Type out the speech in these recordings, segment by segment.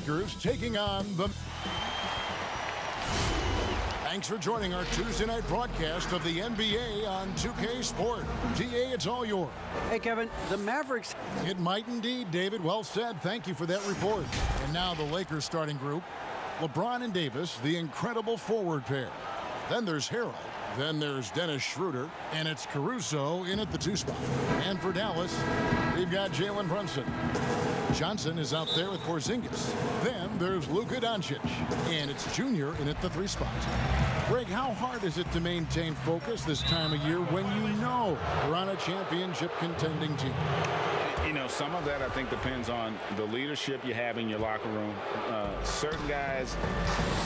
Lakers taking on the... Thanks for joining our Tuesday night broadcast of the NBA on 2K Sport. DA, it's all yours. Hey, Kevin, the Mavericks... It might indeed, David. Well said. Thank you for that report. And now the Lakers starting group. LeBron and Davis, the incredible forward pair. Then there's Harrell. Then there's Dennis Schroeder, and it's Caruso in at the 2 spot. And for Dallas, we've got Jalen Brunson. Johnson is out there with Porzingis. Then there's Luka Doncic, and it's Junior in at the 3 spot. Greg, how hard is it to maintain focus this time of year when you know you're on a championship contending team? You know, some of that I think depends on the leadership you have in your locker room. Certain guys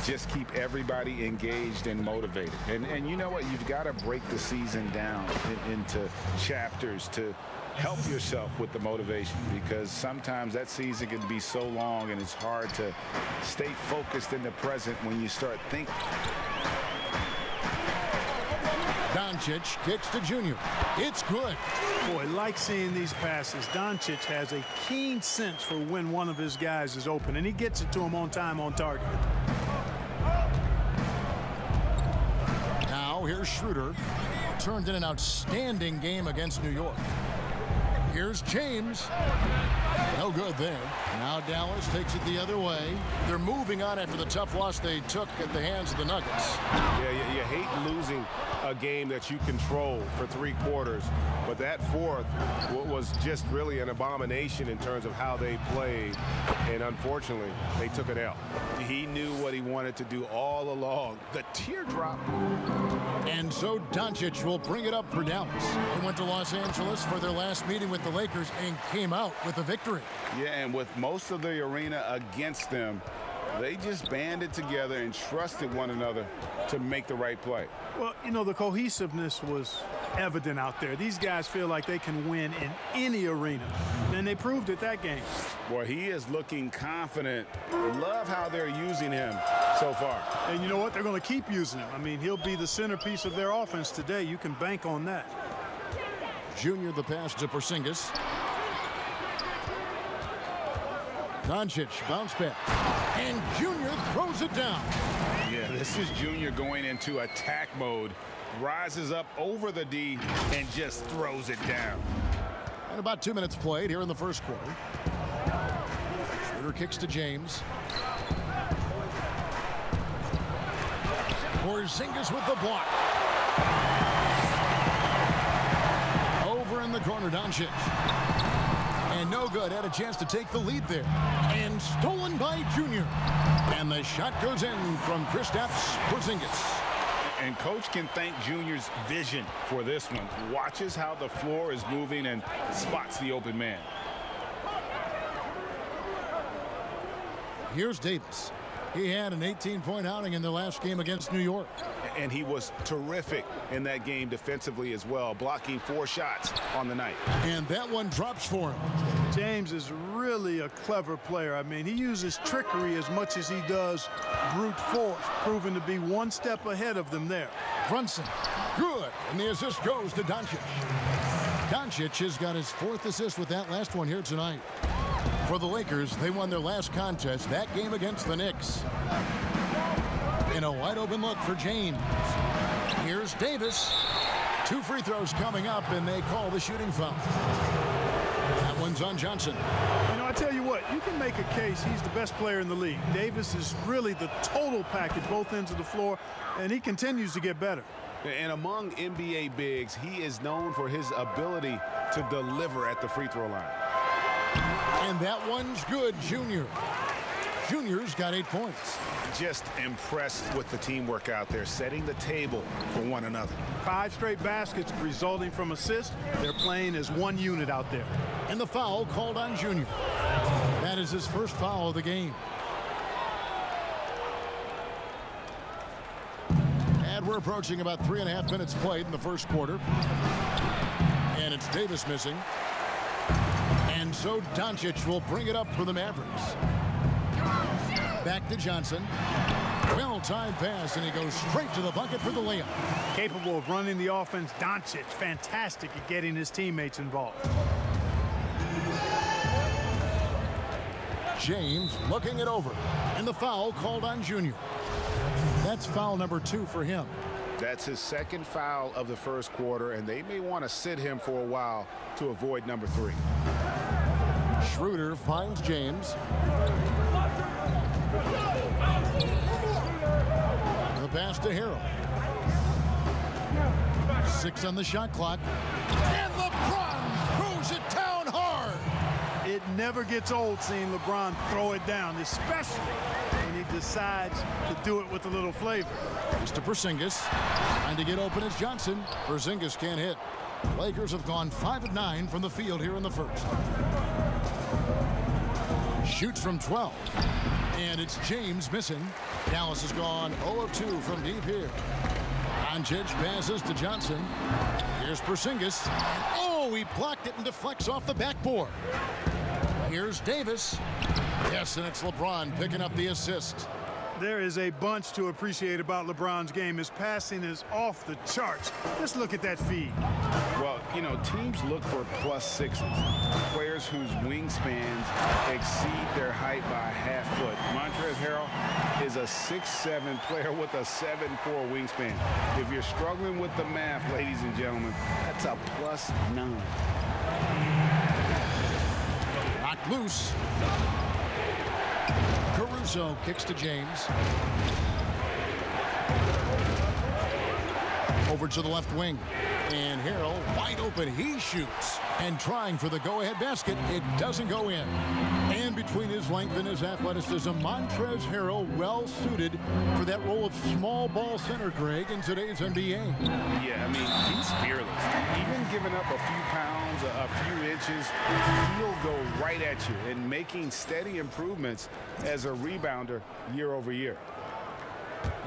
just keep everybody engaged and motivated. And you know what? You've got to break the season down into chapters to help yourself with the motivation, because sometimes that season can be so long and it's hard to stay focused in the present when you start thinking. Doncic kicks to Junior. It's good. Boy, like seeing these passes. Doncic has a keen sense for when one of his guys is open, and he gets it to him on time, on target. Now here's Schroeder. Turned in an outstanding game against New York. Here's James. No good there. Now Dallas takes it the other way. They're moving on after the tough loss they took at the hands of the Nuggets. Yeah, you hate losing a game that you control for 3 quarters, but that fourth was just really an abomination in terms of how they played, and unfortunately, they took it out. He knew what he wanted to do all along. The teardrop. And so Doncic will bring it up for Dallas. They went to Los Angeles for their last meeting with the Lakers and came out with a victory. Yeah, and with most of the arena against them, they just banded together and trusted one another to make the right play. Well, you know, the cohesiveness was evident out there. These guys feel like they can win in any arena, and they proved it that game. Boy, he is looking confident. Love how they're using him so far. And you know what? They're going to keep using him. I mean, he'll be the centerpiece of their offense today. You can bank on that. Junior the pass to Porzingis. Doncic bounce back. And Junior throws it down. Yeah, this is Junior going into attack mode. Rises up over the D and just throws it down. And about 2 minutes played here in the first quarter. Schroeder kicks to James. Porzingis with the block. Over in the corner, Doncic. And no good. Had a chance to take the lead there. And stolen by Junior. And the shot goes in from Kristaps Porzingis. And coach can thank Junior's vision for this one. Watches how the floor is moving and spots the open man. Here's Davis. He had an 18-point outing in their last game against New York. And he was terrific in that game defensively as well, blocking 4 shots on the night. And that one drops for him. James is really a clever player. I mean, he uses trickery as much as he does brute force, proving to be one step ahead of them there. Brunson, good, and the assist goes to Doncic. Doncic has got his 4th assist with that last one here tonight. For the Lakers, they won their last contest, that game against the Knicks. And a wide open look for James. Here's Davis. 2 free throws coming up, and they call the shooting foul. That one's on Johnson. You know, I tell you what, you can make a case he's the best player in the league. Davis is really the total package, both ends of the floor, and he continues to get better. And among NBA bigs, he is known for his ability to deliver at the free throw line. And that one's good, Junior. Junior's got 8 points. Just impressed with the teamwork out there, setting the table for one another. 5 straight baskets resulting from assists. They're playing as one unit out there. And the foul called on Junior. That is his first foul of the game. And we're approaching about 3.5 minutes played in the first quarter. And it's Davis missing. And so Doncic will bring it up for the Mavericks. Back to Johnson. Well-timed pass, and he goes straight to the bucket for the layup. Capable of running the offense. Doncic, fantastic at getting his teammates involved. James looking it over. And the foul called on Junior. That's foul number 2 for him. That's his second foul of the first quarter, and they may want to sit him for a while to avoid number 3. Schroeder finds James. The pass to Harrell. 6 on the shot clock. And LeBron throws it down hard. It never gets old seeing LeBron throw it down, especially when he decides to do it with a little flavor. To Porzingis, trying to get open as Johnson. Porzingis can't hit. Lakers have gone 5 of 9 from the field here in the first. Shoots from 12. And it's James missing. Dallas has gone 0 of 2 from deep here. Doncic passes to Johnson. Here's Porzingis. Oh, he blocked it and deflects off the backboard. Here's Davis. Yes, and it's LeBron picking up the assist. There is a bunch to appreciate about LeBron's game. His passing is off the charts. Just look at that feed. Well, you know, teams look for +6s, players whose wingspans exceed their height by a half foot. Montrezl Harrell is a 6'7" player with a 7'4" wingspan. If you're struggling with the math, ladies and gentlemen, that's a +9. Knocked loose. Caruso kicks to James. Over to the left wing. And Harrell wide open. He shoots. And trying for the go-ahead basket. It doesn't go in. And between his length and his athleticism, Montrezl Harrell well suited for that role of small ball center, Greg, in today's NBA. Yeah, I mean, he's fearless. Even giving up a few pounds, a few inches, he'll go right at you and making steady improvements as a rebounder year over year.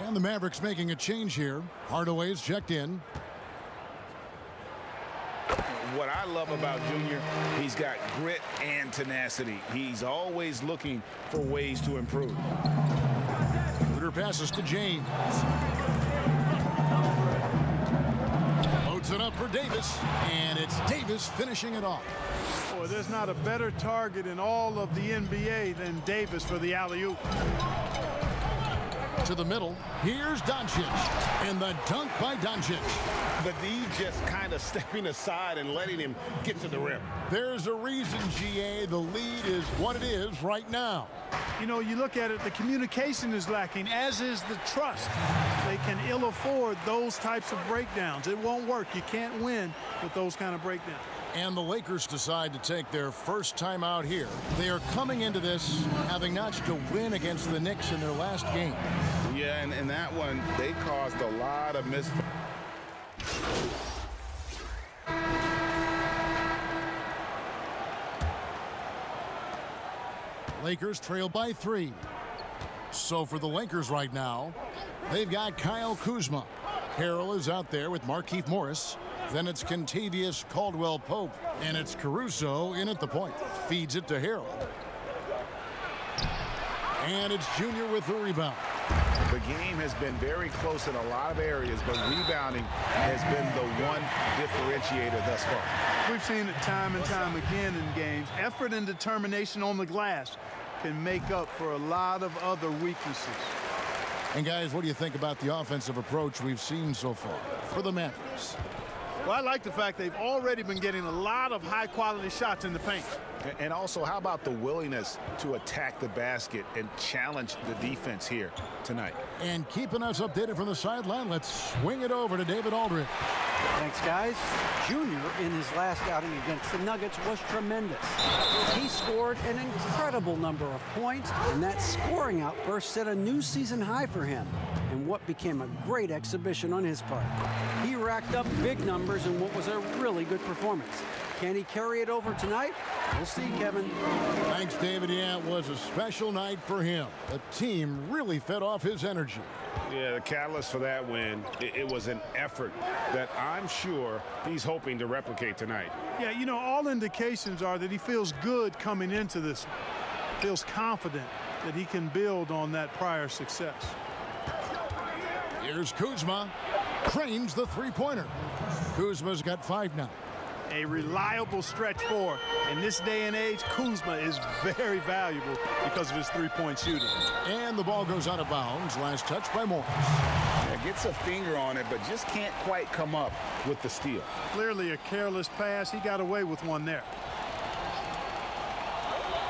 And the Mavericks making a change here. Hardaway's checked in. What I love about Junior, he's got grit and tenacity. He's always looking for ways to improve. Schroeder passes to James. Loads it up for Davis. And it's Davis finishing it off. Boy, there's not a better target in all of the NBA than Davis for the alley-oop. To the middle. Here's Doncic. And the dunk by Doncic. The D just kind of stepping aside and letting him get to the rim. There's a reason, GA, the lead is what it is right now. You know, you look at it, the communication is lacking, as is the trust. They can ill afford those types of breakdowns. It won't work. You can't win with those kind of breakdowns. And the Lakers decide to take their first time out here. They are coming into this having notched a win against the Knicks in their last game. Yeah, and in that one, they caused a lot of mistakes. Lakers trail by 3. So for the Lakers right now, they've got Kyle Kuzma. Harrell is out there with Markieff Morris. Then it's Kentavious Caldwell-Pope. And it's Caruso in at the point. Feeds it to Harrell. And it's Junior with the rebound. The game has been very close in a lot of areas, but rebounding has been the one differentiator thus far. We've seen it time and time again in games. Effort and determination on the glass can make up for a lot of other weaknesses. And guys, what do you think about the offensive approach we've seen so far for the Mavericks? Well, I like the fact they've already been getting a lot of high-quality shots in the paint. And also, how about the willingness to attack the basket and challenge the defense here tonight? And keeping us updated from the sideline, let's swing it over to David Aldridge. Thanks, guys. Junior, in his last outing against the Nuggets, was tremendous. He scored an incredible number of points, and that scoring outburst set a new season high for him in what became a great exhibition on his part. He racked up big numbers in what was a really good performance. Can he carry it over tonight? We'll see, Kevin. Thanks, David. Yeah, it was a special night for him. The team really fed off his energy. Yeah, the catalyst for that win, it was an effort that I'm sure he's hoping to replicate tonight. Yeah, you know, all indications are that he feels good coming into this one. Feels confident that he can build on that prior success. Here's Kuzma. Cranes the three-pointer. Kuzma's got 5 now. a reliable stretch four. In this day and age, Kuzma is very valuable because of his three-point shooting. And the ball goes out of bounds. Last touch by Morris. Yeah, gets a finger on it, but just can't quite come up with the steal. Clearly a careless pass. He got away with one there.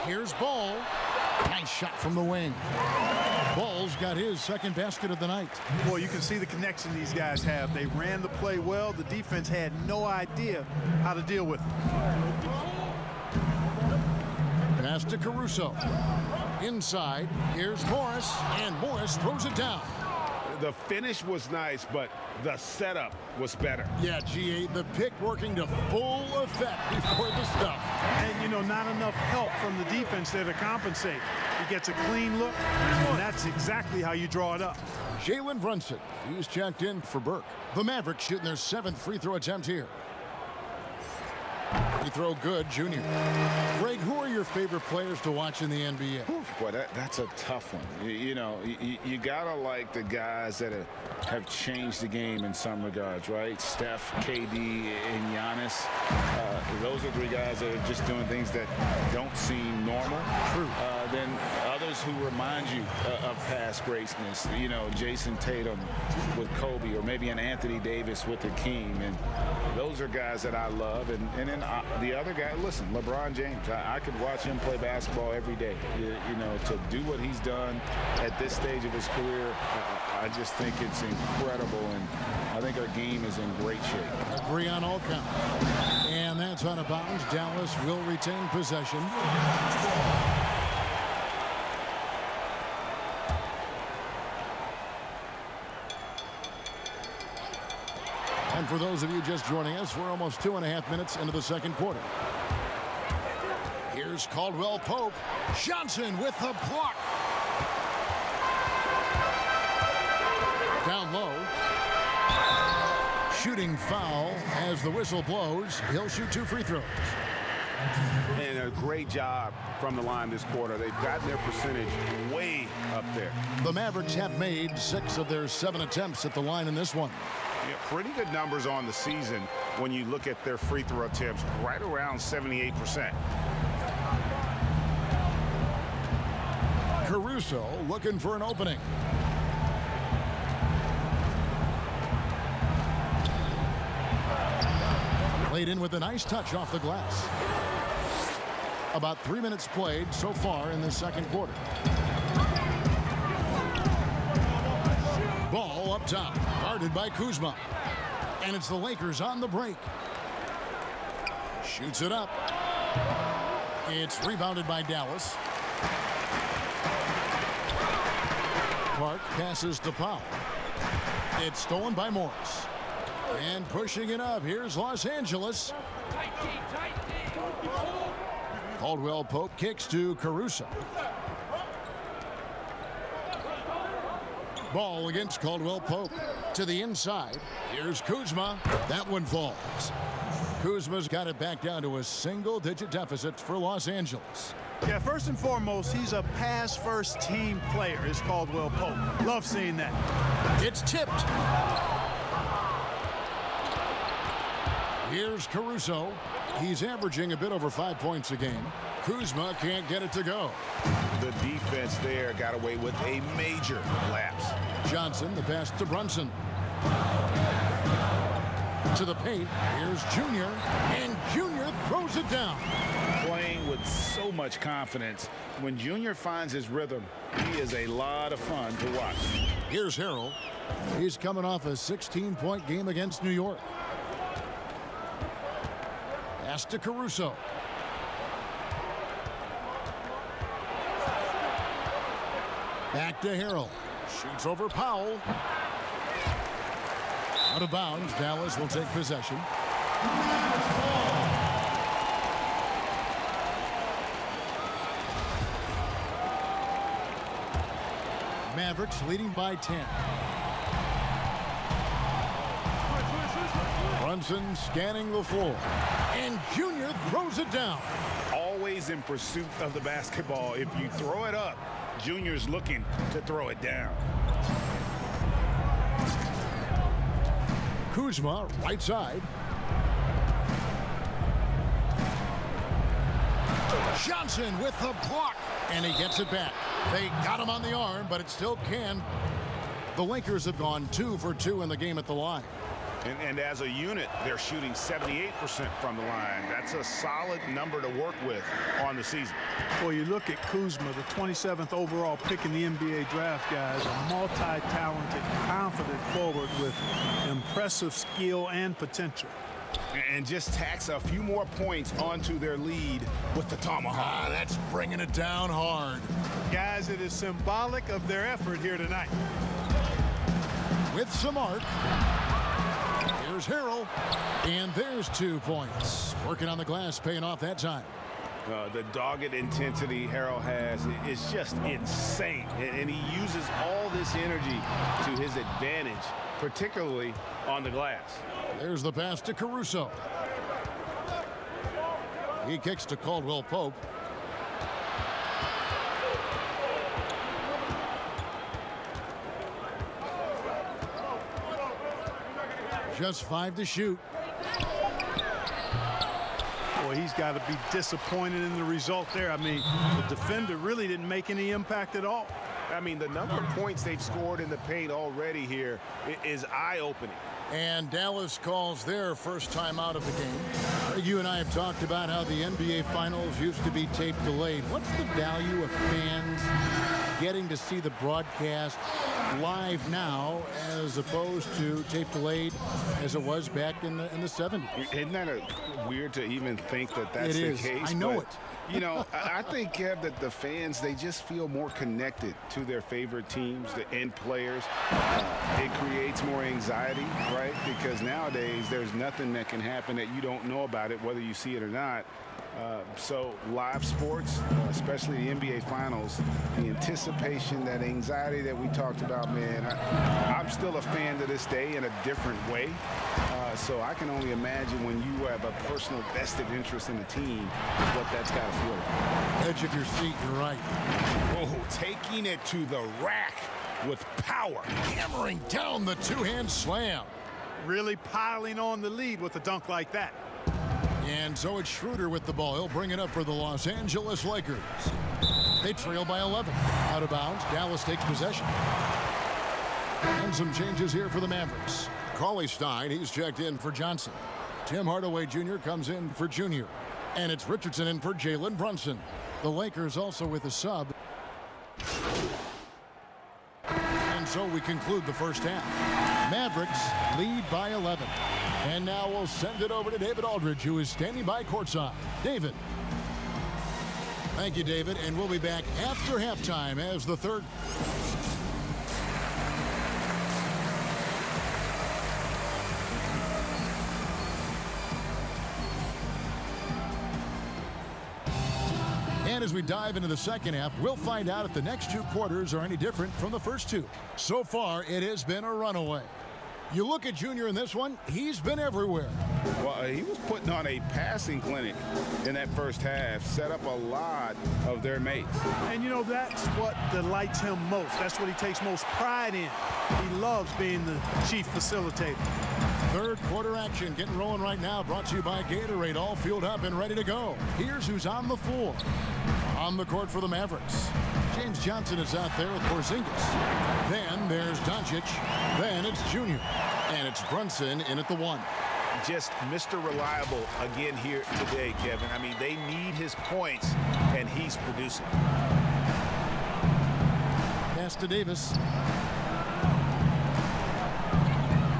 Here's Ball. Nice shot from the wing. Ball's got his second basket of the night. Boy, you can see the connection these guys have. They ran the play well. The defense had no idea how to deal with it. Pass to Caruso. Inside, here's Morris, and Morris throws it down. The finish was nice, but the setup was better. Yeah, G8, the pick working to full effect before the stuff. And, you know, not enough help from the defense there to compensate. He gets a clean look, and that's exactly how you draw it up. Jalen Brunson, he's checked in for Burke. The Mavericks shooting their 7th free throw attempt here. Free throw good, Junior. Greg, who are your favorite players to watch in the NBA? Boy, that's a tough one. You gotta like the guys that have changed the game in some regards, right? Steph, KD, and Giannis. Those are 3 guys that are just doing things that don't seem normal. True. Then others who remind you of past greatness. You know, Jason Tatum with Kobe, or maybe an Anthony Davis with the King. And those are guys that I love. And then the other guy, listen, LeBron James. I could watch him play basketball every day. You know, to do what he's done at this stage of his career, I just think it's incredible, and I think our game is in great shape. Agree on all counts. And that's out of bounds. Dallas will retain possession. And for those of you just joining us, we're almost 2.5 minutes into the second quarter. Here's Caldwell Pope. Johnson with the block. Down low. Shooting foul as the whistle blows. He'll shoot 2 free throws. And a great job from the line this quarter. They've gotten their percentage way up there. The Mavericks have made 6 of their 7 attempts at the line in this one. Yeah, pretty good numbers on the season when you look at their free throw attempts, right around 78%. Caruso looking for an opening. Played in with a nice touch off the glass. About 3 minutes played so far in the second quarter. Ball up top, guarded by Kuzma. And it's the Lakers on the break. Shoots it up. It's rebounded by Dallas. Clark passes to Powell. It's stolen by Morris. And pushing it up, here's Los Angeles. Caldwell Pope kicks to Caruso. Ball against Caldwell Pope to the inside. Here's Kuzma. That one falls. Kuzma's got it back down to a single-digit deficit for Los Angeles. Yeah, first and foremost, he's a pass-first team player, is Caldwell Pope. Love seeing that. It's tipped. Here's Caruso. He's averaging a bit over 5 points a game. Kuzma can't get it to go. The defense there got away with a major lapse. Johnson, the pass to Brunson. To the paint. Here's Junior. And Junior throws it down. Playing with so much confidence. When Junior finds his rhythm, he is a lot of fun to watch. Here's Harrell. He's coming off a 16-point game against New York. Pass to Caruso. Back to Harrell. Shoots over Powell. Out of bounds. Dallas will take possession. Mavericks leading by 10. Brunson scanning the floor. And Junior throws it down. Always in pursuit of the basketball. If you throw it up, Junior's looking to throw it down. Kuzma, right side. Johnson with the block, and he gets it back. They got him on the arm, but it still can. The Lakers have gone 2 for 2 in the game at the line. And as a unit, they're shooting 78% from the line. That's a solid number to work with on the season. Well, you look at Kuzma, the 27th overall pick in the NBA draft, guys, a multi-talented, confident forward with impressive skill and potential. And just tacks a few more points onto their lead with the tomahawk. That's bringing it down hard. Guys, it is symbolic of their effort here tonight. With some arc. Here's Harrell, and there's 2 points. Working on the glass, paying off that time. The dogged intensity Harrell has is just insane. And he uses all this energy to his advantage, particularly on the glass. There's the pass to Caruso. He kicks to Caldwell Pope. Just 5 to shoot. Boy, he's got to be disappointed in the result there. I mean, the defender really didn't make any impact at all. I mean, the number of points they've scored in the paint already here is eye-opening. And Dallas calls their first time out of the game. You and I have talked about how the NBA Finals used to be tape delayed. What's the value of fans getting to see the broadcast live now as opposed to tape delayed as it was back in the 70s? Isn't that weird to even think that that's the case? I know it. You know, I think, Kev, that the fans, they just feel more connected to their favorite teams and players. It creates more anxiety, right? Because nowadays there's nothing that can happen that you don't know about it, whether you see it or not. So live sports, especially the NBA Finals, the anticipation, that anxiety that we talked about, man, I'm still a fan to this day in a different way. So I can only imagine when you have a personal vested interest in the team, what that's got to feel like. Edge of your seat, you're right. Oh, taking it to the rack with power. Hammering down the 2-hand slam. Really piling on the lead with a dunk like that. And so it's Schroeder with the ball. He'll bring it up for the Los Angeles Lakers. They trail by 11. Out of bounds, Dallas takes possession. And some changes here for the Mavericks. Cauley Stein, he's checked in for Johnson. Tim Hardaway Jr. comes in for Jr. And it's Richardson in for Jalen Brunson. The Lakers also with a sub. And so we conclude the first half. Mavericks lead by 11. And now we'll send it over to David Aldridge, who is standing by courtside. David. Thank you, David. And we'll be back after halftime as the third. And as we dive into the second half, we'll find out if the next 2 quarters are any different from the first 2. So far, it has been a runaway. You look at Junior in this one, he's been everywhere. Well, he was putting on a passing clinic in that first half, set up a lot of their mates. And, you know, that's what delights him most. That's what he takes most pride in. He loves being the chief facilitator. Third quarter action getting rolling right now, brought to you by Gatorade, all fueled up and ready to go. Here's who's on the floor. On the court for the Mavericks, James Johnson is out there with Porzingis. Then there's Doncic. Then it's Junior. And it's Brunson in at the 1. Just Mr. Reliable again here today, Kevin. I mean, they need his points, and he's producing. Pass to Davis.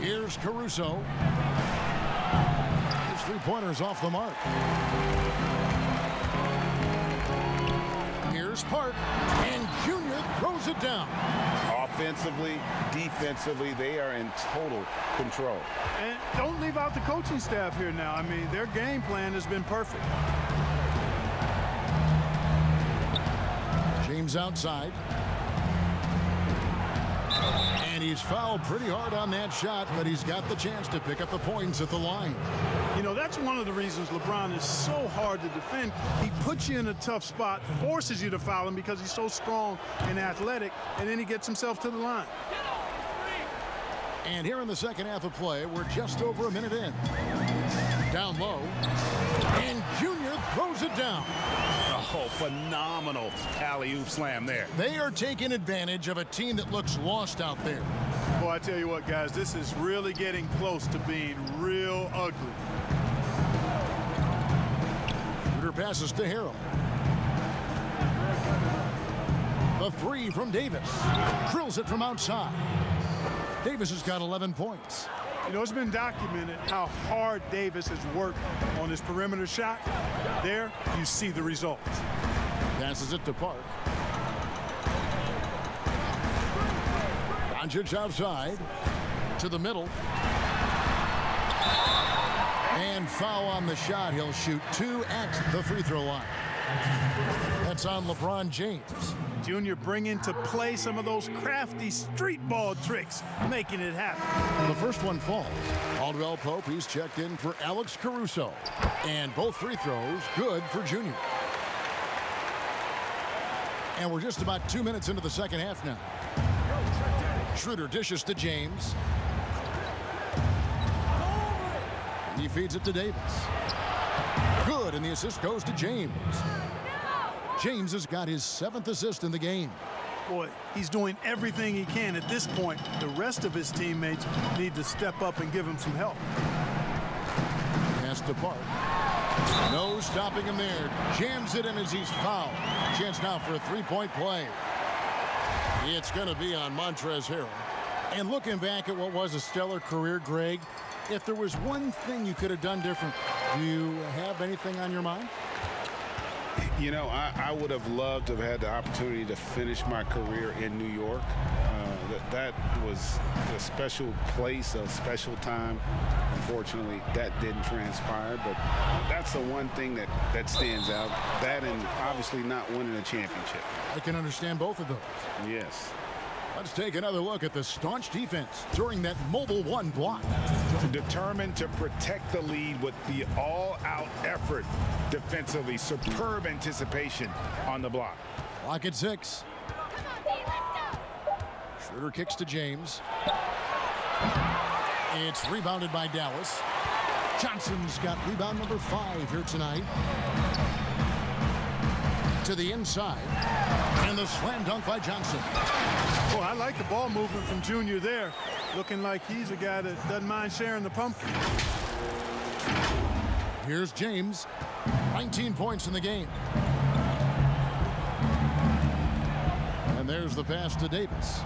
Here's Caruso. His 3-pointer's off the mark. Here's Park, and Junior throws it down. Offensively, defensively, they are in total control. And don't leave out the coaching staff here now. I mean, their game plan has been perfect. James outside. And he's fouled pretty hard on that shot, but he's got the chance to pick up the points at the line. You know, that's one of the reasons LeBron is so hard to defend. He puts you in a tough spot, forces you to foul him because he's so strong and athletic, and then he gets himself to the line. And here in the second half of play, we're just over a minute in. Down low, and Junior throws it down. Oh, phenomenal alley-oop slam there. They are taking advantage of a team that looks lost out there. Boy, I tell you what, guys, this is really getting close to being real ugly. Shooter passes to Harrell. The three from Davis. Drills it from outside. Davis has got 11 points. You know, it's been documented how hard Davis has worked on his perimeter shot. There, you see the results. Passes it to Park. Doncic outside. To the middle. And foul on the shot. He'll shoot 2 at the free throw line. That's on LeBron James. Junior bringing to play some of those crafty street ball tricks, making it happen. The first one falls. Caldwell Pope, he's checked in for Alex Caruso. And both free throws good for Junior. And we're just about 2 minutes into the second half now. Schroeder dishes to James. He feeds it to Davis. Good, and the assist goes to James. James has got his 7th assist in the game. Boy, he's doing everything he can at this point. The rest of his teammates need to step up and give him some help. Pass to Park. No stopping him there. Jams it in as he's fouled. Chance now for a three-point play. It's going to be on Montrezl Harrell. And looking back at what was a stellar career, Greg, if there was one thing you could have done different, do you have anything on your mind? You know, I would have loved to have had the opportunity to finish my career in New York. That was a special place, a special time. Unfortunately, that didn't transpire, but that's the one thing that stands out. That and obviously not winning a championship. I can understand both of those. Yes. Let's take another look at the staunch defense during that Mobile One block. Determined to protect the lead with the all-out effort defensively. Superb anticipation on the block. Block at 6. Schroeder kicks to James. It's rebounded by Dallas. Johnson's got rebound number 5 here tonight. To the inside. And the slam dunk by Johnson. Boy, I like the ball movement from Junior there. Looking like he's a guy that doesn't mind sharing the pumpkin. Here's James. 19 points in the game. And there's the pass to Davis.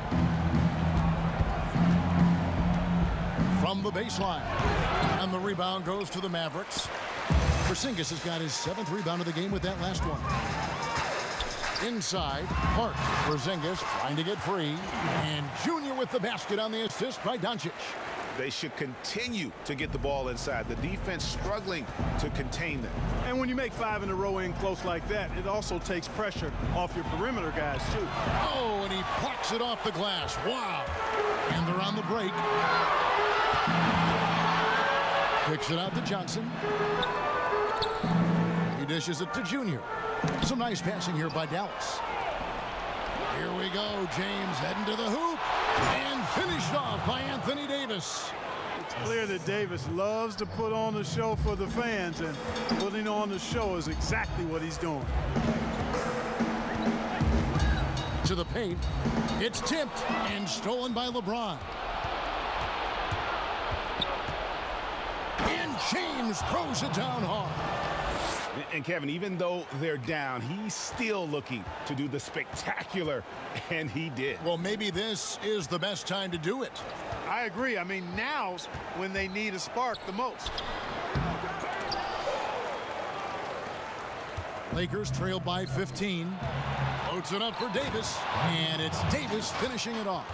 From the baseline. And the rebound goes to the Mavericks. Porzingis has got his 7th rebound of the game with that last one. Inside, Park. Porzingis trying to get free. And Junior with the basket on the assist by Doncic. They should continue to get the ball inside. The defense struggling to contain them. And when you make 5 in a row in close like that, it also takes pressure off your perimeter guys, too. Oh, and he plucks it off the glass. Wow. And they're on the break. Kicks it out to Johnson. He dishes it to Junior. Some nice passing here by Dallas. Here we go. James heading to the hoop. And finished off by Anthony Davis. It's clear that Davis loves to put on the show for the fans, and putting on the show is exactly what he's doing. To the paint. It's tipped and stolen by LeBron. And James throws it down hard. And Kevin, even though they're down, he's still looking to do the spectacular, and he did. Well, maybe this is the best time to do it. I agree. I mean, now's when they need a spark the most. Lakers trail by 15. Floats it up for Davis, and it's Davis finishing it off.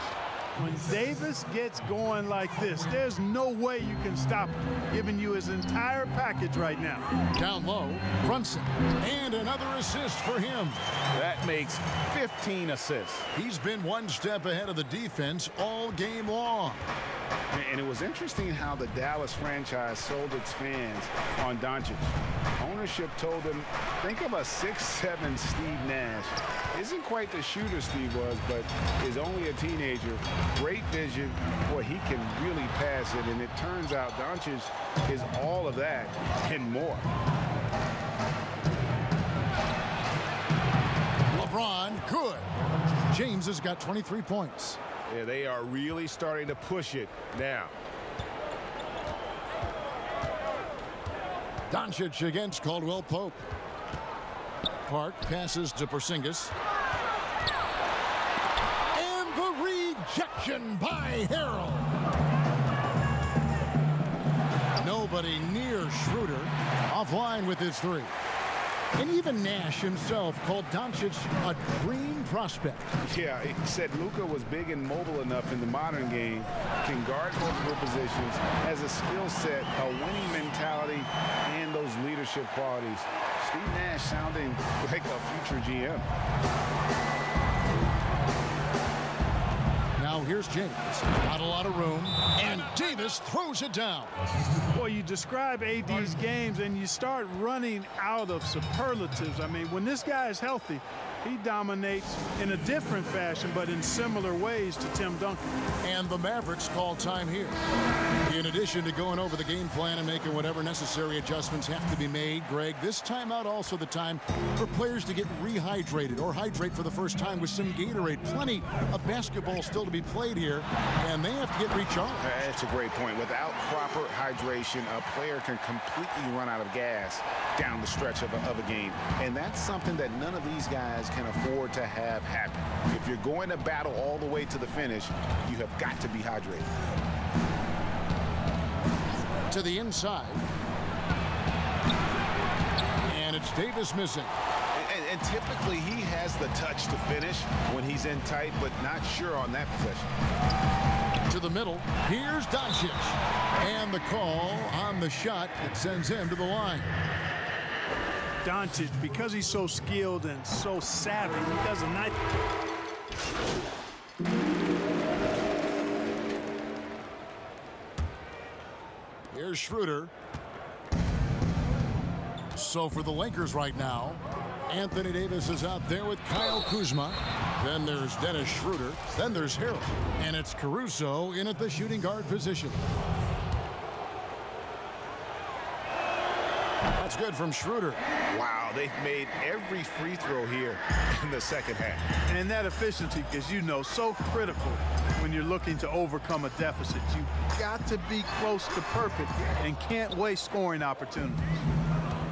When Davis gets going like this, there's no way you can stop him, giving you his entire package right now. Down low, Brunson, and another assist for him. That makes 15 assists. He's been one step ahead of the defense all game long. And it was interesting how the Dallas franchise sold its fans on Doncic. Ownership told them, think of a 6'7" Steve Nash. Isn't quite the shooter Steve was, but is only a teenager. Great vision. Boy, he can really pass it. And it turns out Doncic is all of that and more. LeBron, good. James has got 23 points. Yeah, they are really starting to push it now. Doncic against Caldwell Pope. Park passes to Porzingis. And the rejection by Harrell. Nobody near Schroeder. Offline with his three. And even Nash himself called Doncic a dream prospect. Yeah, he said Luka was big and mobile enough in the modern game, can guard multiple positions, has a skill set, a winning mentality, and those leadership qualities. Steve Nash sounding like a future GM. Now here's James. Not a lot of room. And Davis throws it down. Well, you describe AD's games and you start running out of superlatives. I mean, when this guy is healthy, he dominates in a different fashion, but in similar ways to Tim Duncan. And the Mavericks call time here. In addition to going over the game plan and making whatever necessary adjustments have to be made, Greg, this timeout also the time for players to get rehydrated or hydrate for the first time with some Gatorade. Plenty of basketball still to be played here, and they have to get recharged. That's a great point. Without proper hydration, a player can completely run out of gas down the stretch of a game. And that's something that none of these guys can afford to have happen. If you're going to battle all the way to the finish, you have got to be hydrated. To the inside. And it's Davis missing. And typically he has the touch to finish when he's in tight, but not sure on that possession. To the middle. Here's Doncic. And the call on the shot that sends him to the line. Doncic, because he's so skilled and so savvy, he does a nice... Here's Schroeder. So for the Lakers right now, Anthony Davis is out there with Kyle Kuzma. Then there's Dennis Schroeder. Then there's Harrell. And it's Caruso in at the shooting guard position. That's good from Schroeder. Wow, they've made every free throw here in the second half. And that efficiency, as you know, so critical when you're looking to overcome a deficit. You've got to be close to perfect and can't waste scoring opportunities.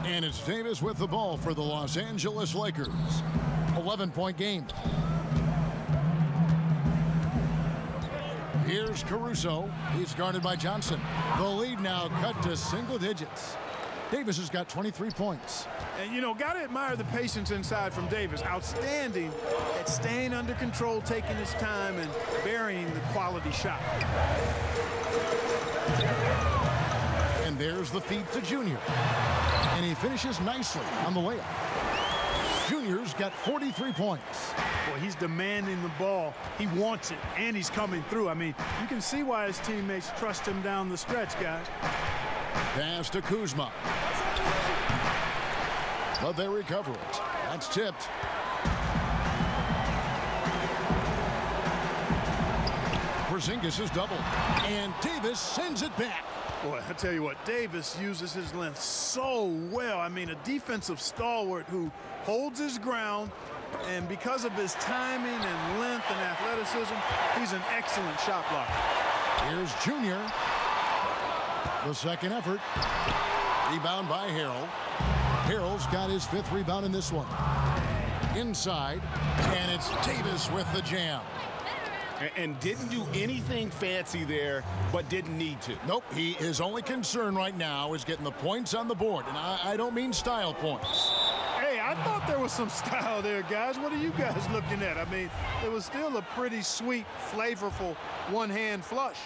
And it's Davis with the ball for the Los Angeles Lakers. 11-point game. Here's Caruso. He's guarded by Johnson. The lead now cut to single digits. Davis has got 23 points. And, you know, got to admire the patience inside from Davis. Outstanding at staying under control, taking his time, and burying the quality shot. And there's the feed to Junior. And he finishes nicely on the layup. Junior's got 43 points. Well, he's demanding the ball. He wants it, and he's coming through. I mean, you can see why his teammates trust him down the stretch, guys. Pass to Kuzma. But they recover it. That's tipped. Porzingis is doubled. And Davis sends it back. Boy, I tell you what, Davis uses his length so well. I mean, a defensive stalwart who holds his ground, and because of his timing and length and athleticism, he's an excellent shot blocker. Here's Junior. The second effort. Rebound by Harrell. Harrell's got his 5th rebound in this one. Inside, and it's Davis with the jam. And didn't do anything fancy there, but didn't need to. Nope, his only concern right now is getting the points on the board, and I don't mean style points. Hey, I thought there was some style there, guys. What are you guys looking at? I mean, it was still a pretty sweet, flavorful one-hand flush.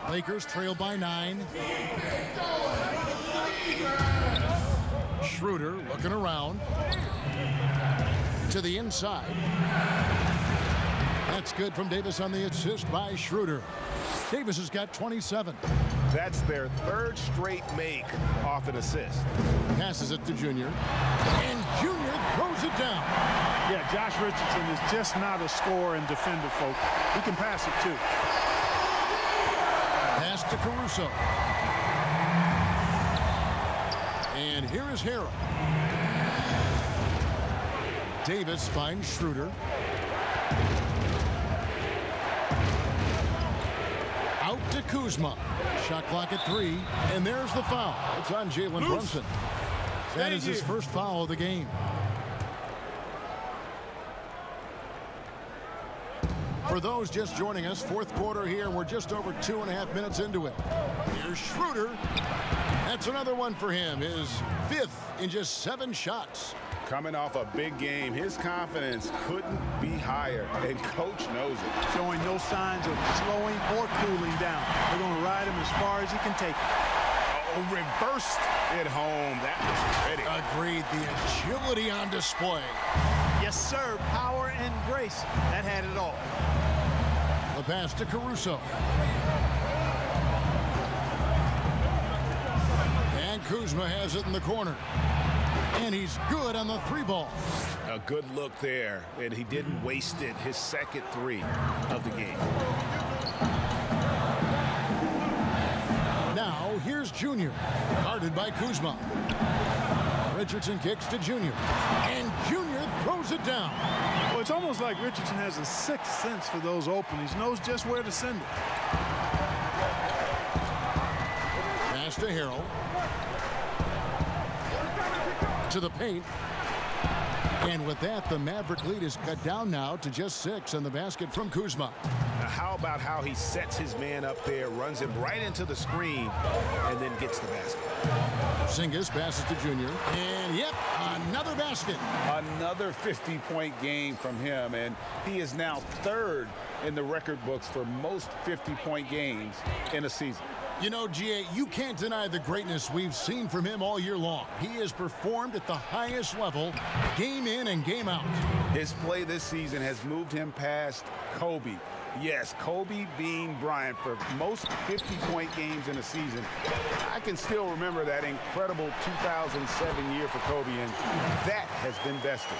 Lakers trail by 9. Schroeder looking around. To the inside. That's good from Davis on the assist by Schroeder. Davis has got 27. That's their 3rd straight make off an assist. Passes it to Junior. And Junior throws it down. Yeah, Josh Richardson is just not a scorer and defender, folks. He can pass it, too. Pass to Caruso. And here is Harrell. Davis finds Schroeder. Out to Kuzma. Shot clock at 3, and there's the foul. It's on Jalen Brunson. That is his first foul of the game. For those just joining us, fourth quarter here, and we're just over 2.5 minutes into it. Here's Schroeder. That's another one for him, his 5th in just 7 shots. Coming off a big game, his confidence couldn't be higher, and coach knows it. Showing no signs of slowing or cooling down. They're going to ride him as far as he can take it. Oh, reversed it home. That was pretty. Agreed. The agility on display. Yes, sir. Power and grace. That had it all. The pass to Caruso. And Kuzma has it in the corner. And he's good on the 3 ball. A good look there, and he didn't waste it. His second 3 of the game. Now here's Junior, guarded by Kuzma. Richardson kicks to Junior, and Junior throws it down. Well, it's almost like Richardson has a sixth sense for those openings. Knows just where to send it. Pass to Harrell. To the paint. And with that, the Maverick lead is cut down now to just 6 on the basket from Kuzma. Now, how about how he sets his man up there, runs him right into the screen, and then gets the basket. Porzingis passes to Junior. And, yep, another basket. Another 50-point game from him, and he is now 3rd in the record books for most 50-point games in a season. You know, G.A., you can't deny the greatness we've seen from him all year long. He has performed at the highest level, game in and game out. His play this season has moved him past Kobe. Yes, Kobe being Bryant for most 50-point games in a season. I can still remember that incredible 2007 year for Kobe, and that has been bested.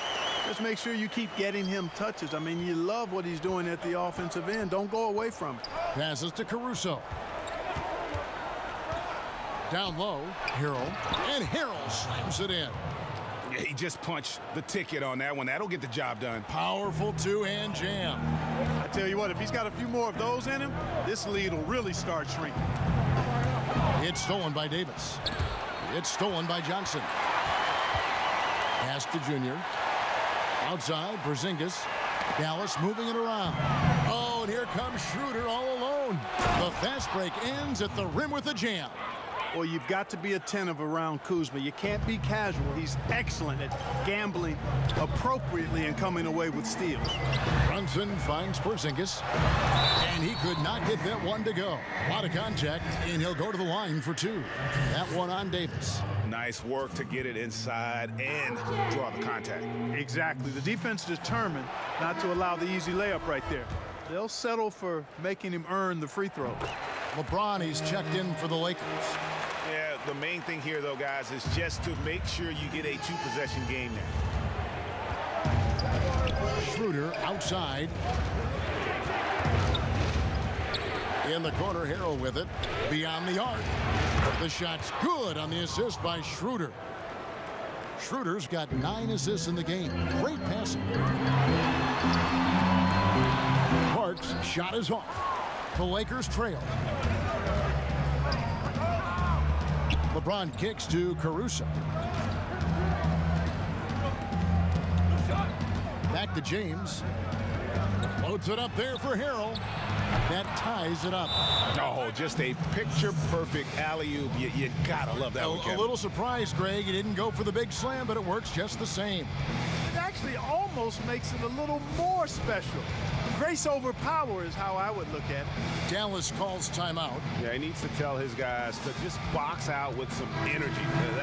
Just make sure you keep getting him touches. I mean, you love what he's doing at the offensive end. Don't go away from it. Passes to Caruso. Down low, Harrell, and Harrell slams it in. Yeah, he just punched the ticket on that one. That'll get the job done. Powerful 2-hand jam. I tell you what, if he's got a few more of those in him, this lead will really start shrinking. It's stolen by Davis. It's stolen by Johnson. Pass to Junior. Outside, Porzingis. Dallas moving it around. Oh, and here comes Schroeder all alone. The fast break ends at the rim with a jam. Well, you've got to be attentive around Kuzma. You can't be casual. He's excellent at gambling appropriately and coming away with steals. Brunson finds Porzingis, and he could not get that one to go. A lot of contact, and he'll go to the line for 2. That one on Davis. Nice work to get it inside and draw the contact. Exactly. The defense determined not to allow the easy layup right there. They'll settle for making him earn the free throw. LeBron, he's checked in for the Lakers. Yeah, the main thing here, though, guys, is just to make sure you get a 2-possession game now. Schroeder outside. In the corner, Harrell with it. Beyond the arc. The shot's good on the assist by Schroeder. Schroeder's got 9 assists in the game. Great passing. Parks' shot is off. The Lakers trail. LeBron kicks to Caruso. Back to James. Floats it up there for Harrell. That ties it up. Oh, just a picture-perfect alley-oop. You gotta love that one, Kevin. A little surprised, Greg. He didn't go for the big slam, but it works just the same. It actually almost makes it a little more special. Grace over power is how I would look at it. Dallas calls timeout. Yeah, he needs to tell his guys to just box out with some energy.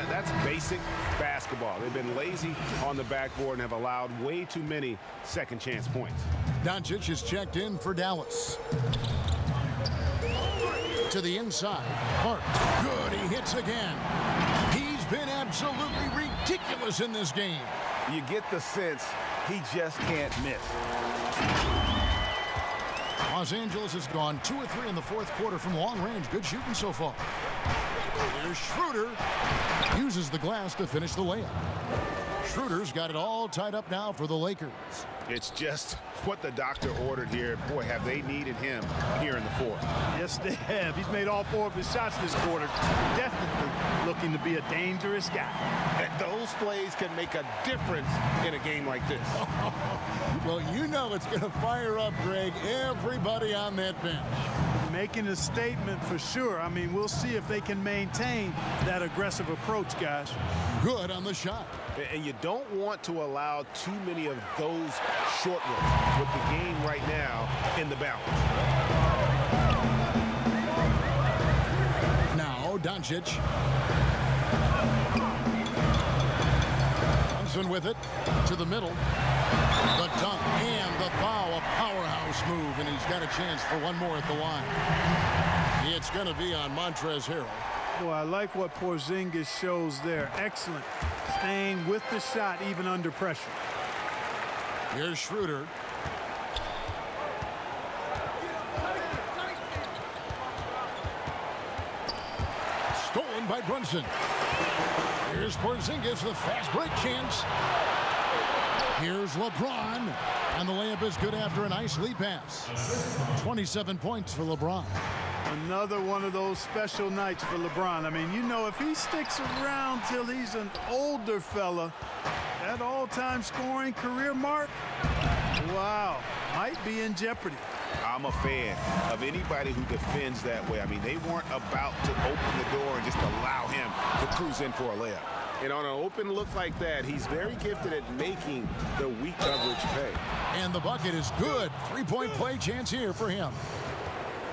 That's basic basketball. They've been lazy on the backboard and have allowed way too many second chance points. Doncic is checked in for Dallas. To the inside. Hart. Good. He hits again. He's been absolutely ridiculous in this game. You get the sense he just can't miss. Los Angeles has gone 2 or 3 in the fourth quarter from long range. Good shooting so far. Here's Schroeder. Uses the glass to finish the layup. Schroeder's got it all tied up now for the Lakers. It's just what the doctor ordered here. Boy, have they needed him here in the fourth. Yes, they have. He's made all 4 of his shots this quarter. Definitely looking to be a dangerous guy. And those plays can make a difference in a game like this. Well, you know it's going to fire up, Greg, everybody on that bench. Making a statement for sure. I mean, we'll see if they can maintain that aggressive approach, guys. Good on the shot. And you don't want to allow too many of those short ones with the game right now in the balance. Now, Doncic. Thompson with it to the middle. The dunk and the foul, a powerhouse move, and he's got a chance for one more at the line. It's going to be on Montrezl Harrell. Boy, I like what Porzingis shows there. Excellent. Staying with the shot even under pressure. Here's Schroeder. Stolen by Brunson. Here's Porzingis, the fast break chance. Here's LeBron, and the layup is good after a nice lead pass. 27 points for LeBron. Another one of those special nights for LeBron. I mean, you know, if he sticks around till he's an older fella, that all-time scoring career mark, wow, might be in jeopardy. I'm a fan of anybody who defends that way. I mean, they weren't about to open the door and just allow him to cruise in for a layup. And on an open look like that, he's very gifted at making the weak coverage pay. And the bucket is good. Three-point play chance here for him.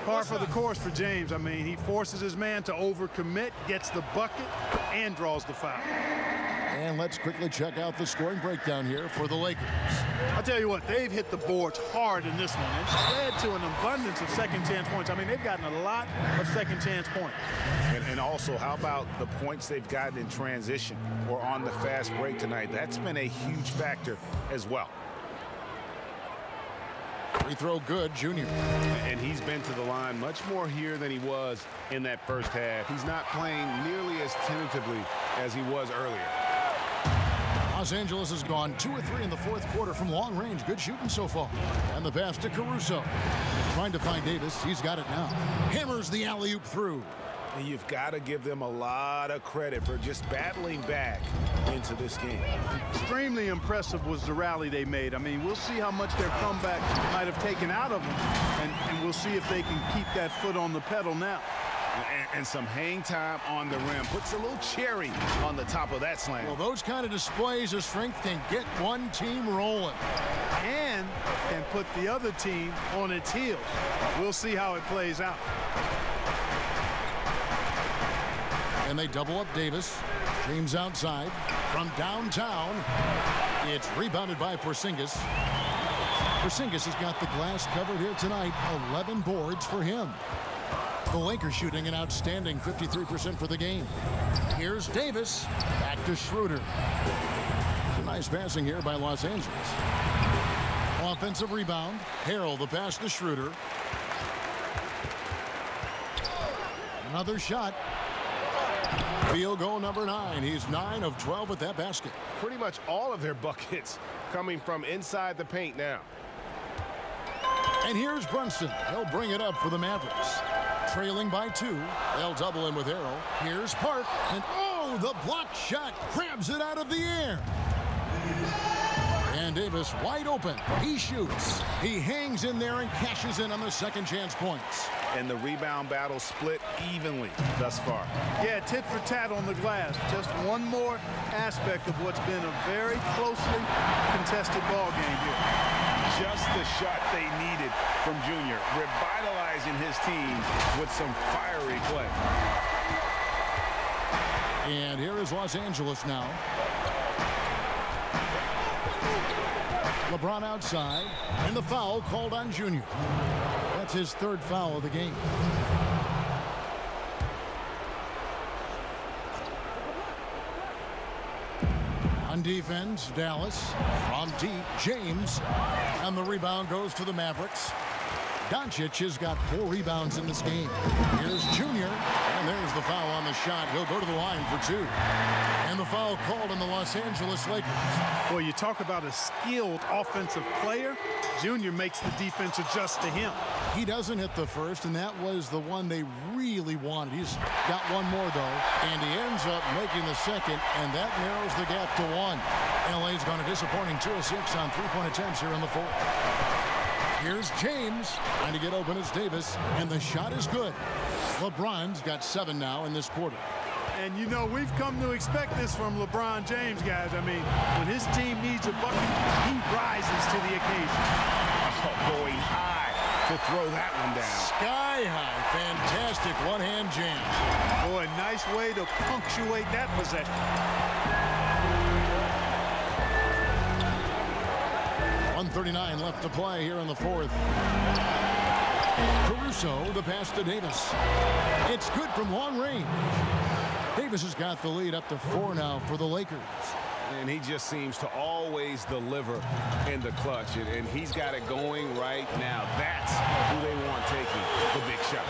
Par for the course for James. I mean, he forces his man to overcommit, gets the bucket, and draws the foul. And let's quickly check out the scoring breakdown here for the Lakers. I'll tell you what, they've hit the boards hard in this one. It's led to an abundance of second-chance points. I mean, they've gotten a lot of second-chance points. And also, how about the points they've gotten in transition or on the fast break tonight? That's been a huge factor as well. Free throw good, Junior. And he's been to the line much more here than he was in that first half. He's not playing nearly as tentatively as he was earlier. Los Angeles has gone 2 or 3 in the fourth quarter from long range. Good shooting so far. And the pass to Caruso. Trying to find Davis. He's got it now. Hammers the alley-oop through. And you've got to give them a lot of credit for just battling back into this game. Extremely impressive was the rally they made. I mean, we'll see how much their comeback might have taken out of them, and we'll see if they can keep that foot on the pedal now. And some hang time on the rim. Puts a little cherry on the top of that slam. Well, those kind of displays of strength can get one team rolling. And can put the other team on its heels. We'll see how it plays out. And they double up Davis. James outside. From downtown, it's rebounded by Porzingis. Porzingis has got the glass covered here tonight. 11 boards for him. The Lakers shooting an outstanding 53% for the game. Here's Davis. Back to Schroeder. Nice passing here by Los Angeles. Offensive rebound. Harrell, the pass to Schroeder. Another shot. Field goal number 9. He's 9 of 12 with that basket. Pretty much all of their buckets coming from inside the paint now. And here's Brunson. He'll bring it up for the Mavericks. Trailing by 2. They'll double in with Harrell. Here's Park. And oh, the block shot grabs it out of the air. And Davis wide open. He shoots. He hangs in there and cashes in on the second chance points. And the rebound battle split evenly thus far. Yeah, tit for tat on the glass. Just one more aspect of what's been a very closely contested ball game here. Just the shot they needed from Junior, revitalizing his team with some fiery play. And here is Los Angeles now. LeBron outside, and the foul called on Junior. That's his third foul of the game. On defense, Dallas. From deep, James. And the rebound goes to the Mavericks. Doncic has got 4 rebounds in this game. Here's Junior, and there's the foul on the shot. He'll go to the line for 2. And the foul called on the Los Angeles Lakers. Boy, you talk about a skilled offensive player. Junior makes the defense adjust to him. He doesn't hit the first, and that was the one they really wanted. He's got one more, though, and he ends up making the second, and that narrows the gap to 1. LA's gone a disappointing 2 of 6 on 3-point attempts here in the 4th. Here's James trying to get open as Davis, and the shot is good. LeBron's got 7 now in this quarter. And, you know, we've come to expect this from LeBron James, guys. I mean, when his team needs a bucket, he rises to the occasion. Oh, going high to throw that one down. Sky high. Fantastic one-hand jam. Boy, nice way to punctuate that possession. 1:39 left to play here in the 4th. Caruso, the pass to Davis. It's good from long range. Davis has got the lead up to 4 now for the Lakers. And he just seems to always deliver in the clutch. And he's got it going right now. That's who they want taking the big shot.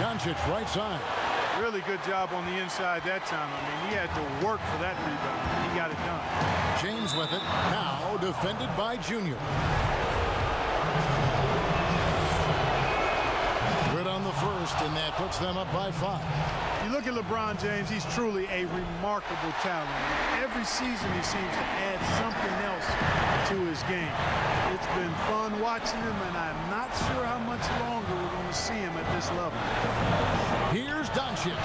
Doncic right side. Really good job on the inside that time. I mean, he had to work for that rebound. He got it done. James with it. Now defended by Junior. Good on the first, and that puts them up by 5. You look at LeBron James, he's truly a remarkable talent. Every season he seems to add something else to his game. It's been fun watching him, and I'm not sure how much longer we're going to see him at this level. Here's Doncic.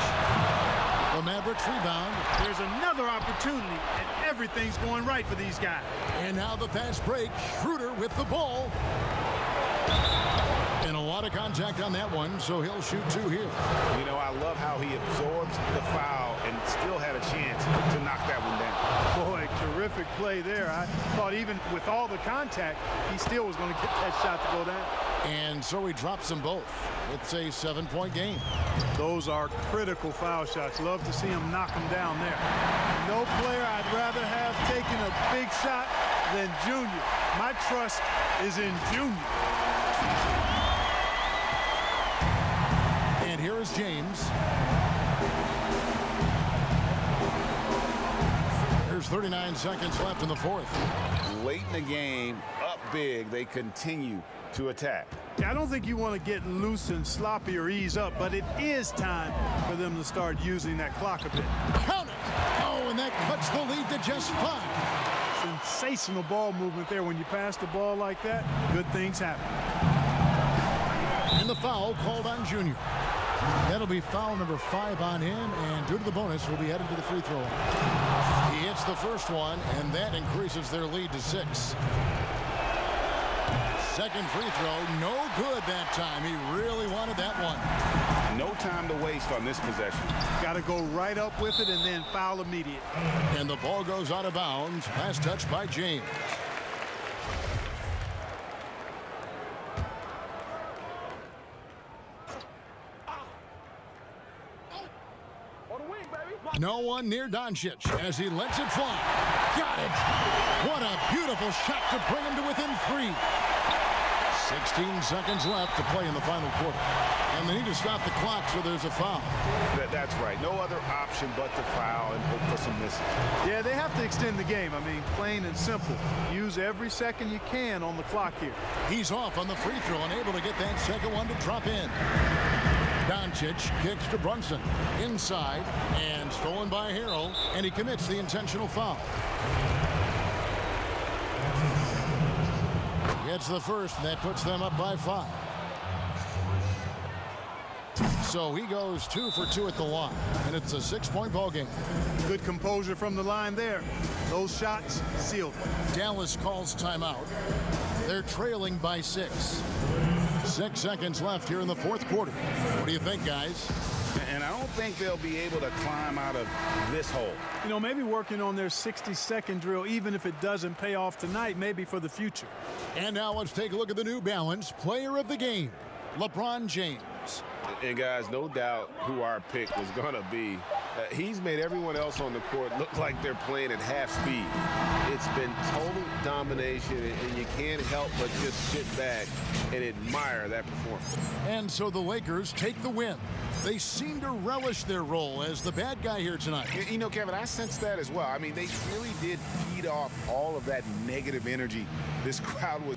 The Mavericks rebound. There's another opportunity, and everything's going right for these guys. And now the fast break. Schroeder with the ball. And a lot of contact on that one, so he'll shoot 2 here. You know, I love how he absorbs the foul and still had a chance to knock that one down. Boy, terrific play there. I thought even with all the contact, he still was going to get that shot to go down. And so he drops them both. It's a 7-point game. Those are critical foul shots. Love to see him knock them down there. No player I'd rather have taken a big shot than Junior. My trust is in Junior. And here is James. There's 39 seconds left in the 4th. Late in the game, up big, they continue to attack. I don't think you want to get loose and sloppy or ease up, but it is time for them to start using that clock a bit. Count it! Oh, and that cuts the lead to just 5. Sensational ball movement there. When you pass the ball like that, good things happen. And the foul called on Junior. That'll be foul number 5 on him, and due to the bonus, will be headed to the free throw line. He hits the first one, and that increases their lead to 6. Second free throw, no good that time. He really wanted that one. No time to waste on this possession. Got to go right up with it and then foul immediate. And the ball goes out of bounds. Last touch by James. No one near Doncic as he lets it fly. Got it! What a beautiful shot to bring him to within 3. 16 seconds left to play in the final quarter. And they need to stop the clock, so there's a foul. That's right. No other option but to foul and hope for some misses. Yeah, they have to extend the game. I mean, plain and simple. Use every second you can on the clock here. He's off on the free throw, unable to get that second one to drop in. Doncic kicks to Brunson. Inside, and stolen by Harrell, and he commits the intentional foul. Gets the first, and that puts them up by 5. So he goes 2 for 2 at the line, and it's a 6-point ball game. Good composure from the line there. Those shots sealed. Dallas calls timeout. They're trailing by 6. 6 seconds left here in the 4th quarter. What do you think, guys? And I don't think they'll be able to climb out of this hole. You know, maybe working on their 60-second drill, even if it doesn't pay off tonight, maybe for the future. And now let's take a look at the New Balance player of the game, LeBron James. And guys, no doubt who our pick was going to be. He's made everyone else on the court look like they're playing at half speed. It's been total domination, and you can't help but just sit back and admire that performance. And so the Lakers take the win. They seem to relish their role as the bad guy here tonight. You know, Kevin, I sense that as well. I mean, they really did feed off all of that negative energy this crowd was